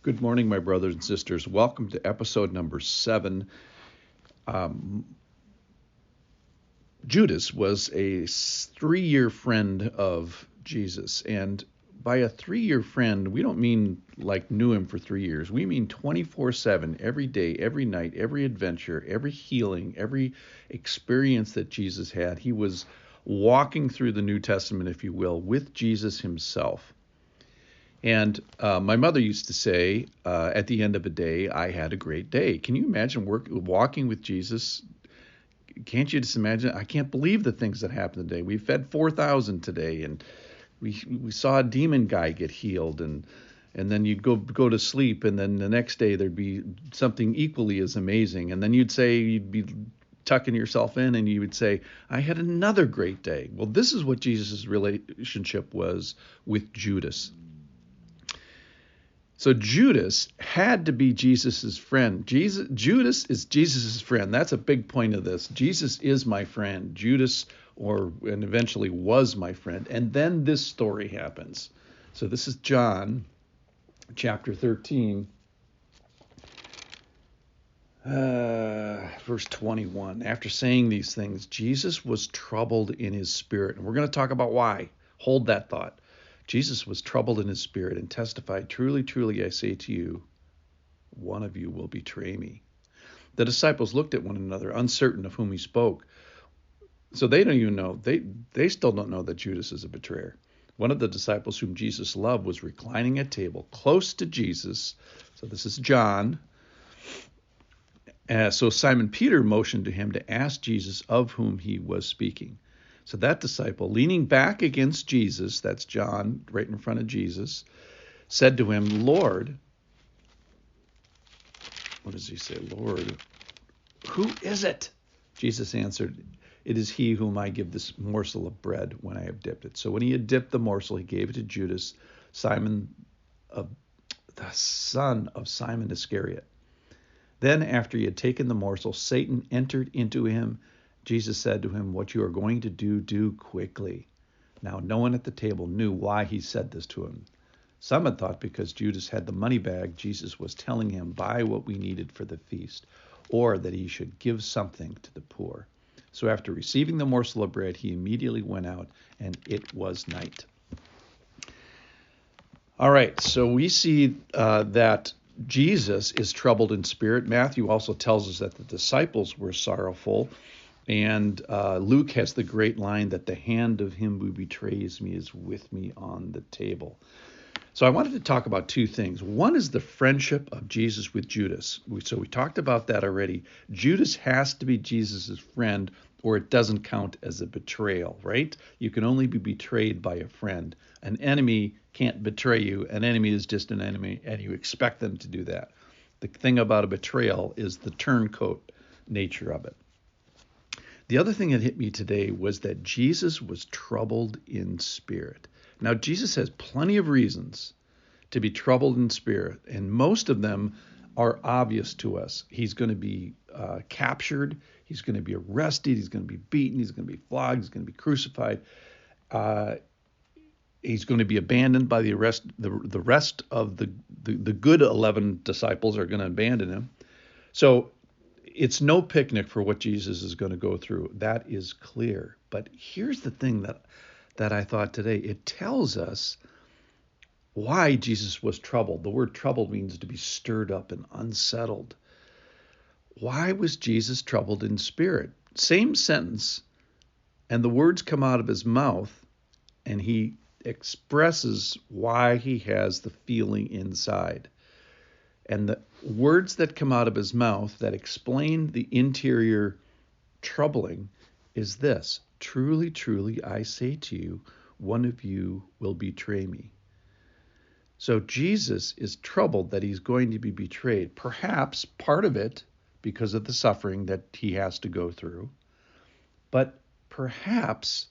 Good morning, my brothers and sisters. Welcome to episode number 7. Judas was a 3-year friend of Jesus. And by a 3-year friend, we don't mean like knew him for 3 years. We mean 24/7, every day, every night, every adventure, every healing, every experience that Jesus had. He was walking through the New Testament, if you will, with Jesus himself. And my mother used to say, at the end of a day, I had a great day. Can you imagine walking with Jesus? Can't you just imagine? I can't believe the things that happened today. We fed 4,000 today, and we saw a demon guy get healed, and then you'd go to sleep, and then the next day there'd be something equally as amazing. And then you'd be tucking yourself in, and you would say, I had another great day. Well, this is what Jesus' relationship was with Judas. So Judas had to be Jesus' friend. Judas is Jesus' friend. That's a big point of this. Jesus is my friend. Judas, and eventually was my friend. And then this story happens. So this is John chapter 13, verse 21. After saying these things, Jesus was troubled in his spirit. And we're going to talk about why. Hold that thought. Jesus was troubled in his spirit and testified, Truly, truly, I say to you, one of you will betray me. The disciples looked at one another, uncertain of whom he spoke. So they don't even know. They still don't know that Judas is a betrayer. One of the disciples whom Jesus loved was reclining at table close to Jesus. So this is John. So Simon Peter motioned to him to ask Jesus of whom he was speaking. So that disciple, leaning back against Jesus, that's John, right in front of Jesus, said to him, Lord, what does he say? Lord, who is it? Jesus answered, It is he whom I give this morsel of bread when I have dipped it. So when he had dipped the morsel, he gave it to Judas, the son of Simon Iscariot. Then after he had taken the morsel, Satan entered into him. Jesus said to him, What you are going to do, do quickly. Now no one at the table knew why he said this to him. Some had thought because Judas had the money bag, Jesus was telling him, Buy what we needed for the feast, or that he should give something to the poor. So after receiving the morsel of bread, he immediately went out, and it was night. All right, so we see that Jesus is troubled in spirit. Matthew also tells us that the disciples were sorrowful. And Luke has the great line that the hand of him who betrays me is with me on the table. So I wanted to talk about two things. One is the friendship of Jesus with Judas. So we talked about that already. Judas has to be Jesus' friend, or it doesn't count as a betrayal, right? You can only be betrayed by a friend. An enemy can't betray you. An enemy is just an enemy, and you expect them to do that. The thing about a betrayal is the turncoat nature of it. The other thing that hit me today was that Jesus was troubled in spirit. Now, Jesus has plenty of reasons to be troubled in spirit, and most of them are obvious to us. He's going to be captured. He's going to be arrested. He's going to be beaten. He's going to be flogged. He's going to be crucified. He's going to be abandoned by the rest. The rest of the good 11 disciples are going to abandon him. So it's no picnic for what Jesus is going to go through. That is clear. But here's the thing that I thought today. It tells us why Jesus was troubled. The word troubled means to be stirred up and unsettled. Why was Jesus troubled in spirit? Same sentence, and the words come out of his mouth, and he expresses why he has the feeling inside. And the words that come out of his mouth that explain the interior troubling is this: Truly, truly, I say to you, one of you will betray me. So Jesus is troubled that he's going to be betrayed. Perhaps part of it because of the suffering that he has to go through, but perhaps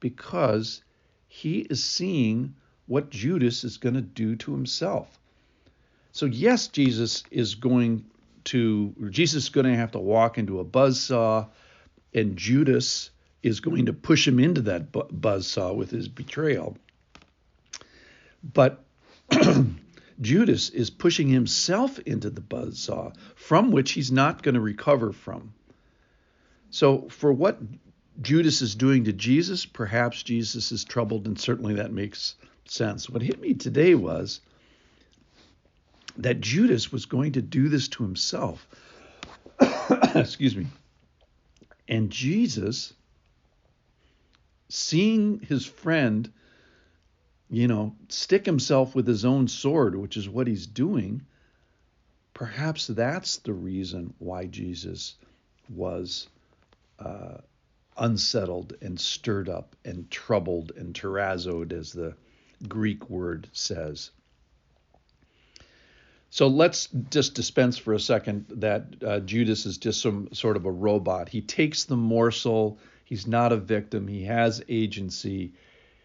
because he is seeing what Judas is going to do to himself. So yes, Jesus is going to have to walk into a buzzsaw, and Judas is going to push him into that buzzsaw with his betrayal. But Judas is pushing himself into the buzzsaw from which he's not going to recover from. So for what Judas is doing to Jesus, perhaps Jesus is troubled, and certainly that makes sense. What hit me today was that Judas was going to do this to himself. Excuse me. And Jesus, seeing his friend, stick himself with his own sword, which is what he's doing, perhaps that's the reason why Jesus was unsettled and stirred up and troubled and terrazzoed, as the Greek word says. So let's just dispense for a second that Judas is just some sort of a robot. He takes the morsel. He's not a victim. He has agency.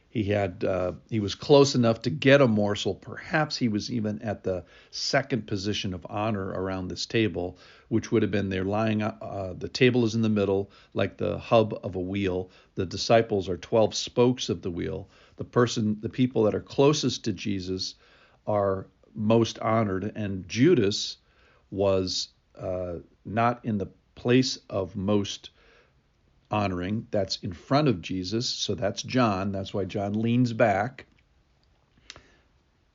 He was close enough to get a morsel. Perhaps he was even at the second position of honor around this table, which would have been there lying. The table is in the middle, like the hub of a wheel. The disciples are 12 spokes of the wheel. The people that are closest to Jesus are most honored, and Judas was not in the place of most honoring. That's in front of Jesus, so that's John. That's why John leans back.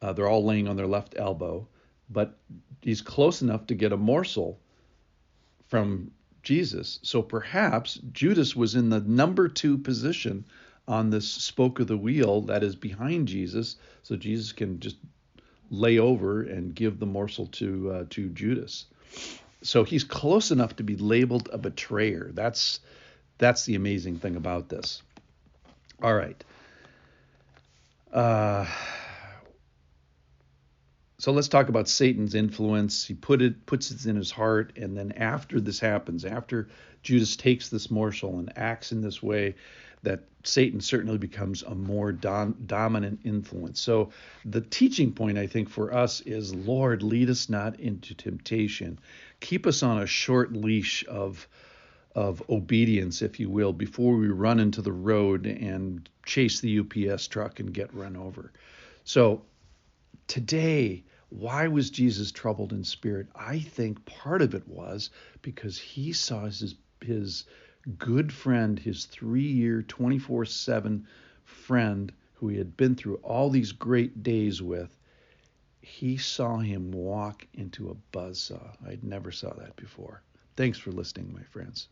They're all laying on their left elbow, but he's close enough to get a morsel from Jesus. So perhaps Judas was in the number 2 position on this spoke of the wheel that is behind Jesus, so Jesus can just lay over and give the morsel to Judas. So he's close enough to be labeled a betrayer. That's the amazing thing about this. All right. So let's talk about Satan's influence. He puts it in his heart, and then after this happens, after Judas takes this morsel and acts in this way, that Satan certainly becomes a more dominant influence. So the teaching point, I think, for us is, Lord, lead us not into temptation. Keep us on a short leash of obedience, if you will, before we run into the road and chase the UPS truck and get run over. So today, why was Jesus troubled in spirit? I think part of it was because he saw his good friend, his 3-year, 24/7 friend who he had been through all these great days with. He saw him walk into a buzzsaw. I never saw that before. Thanks for listening, my friends.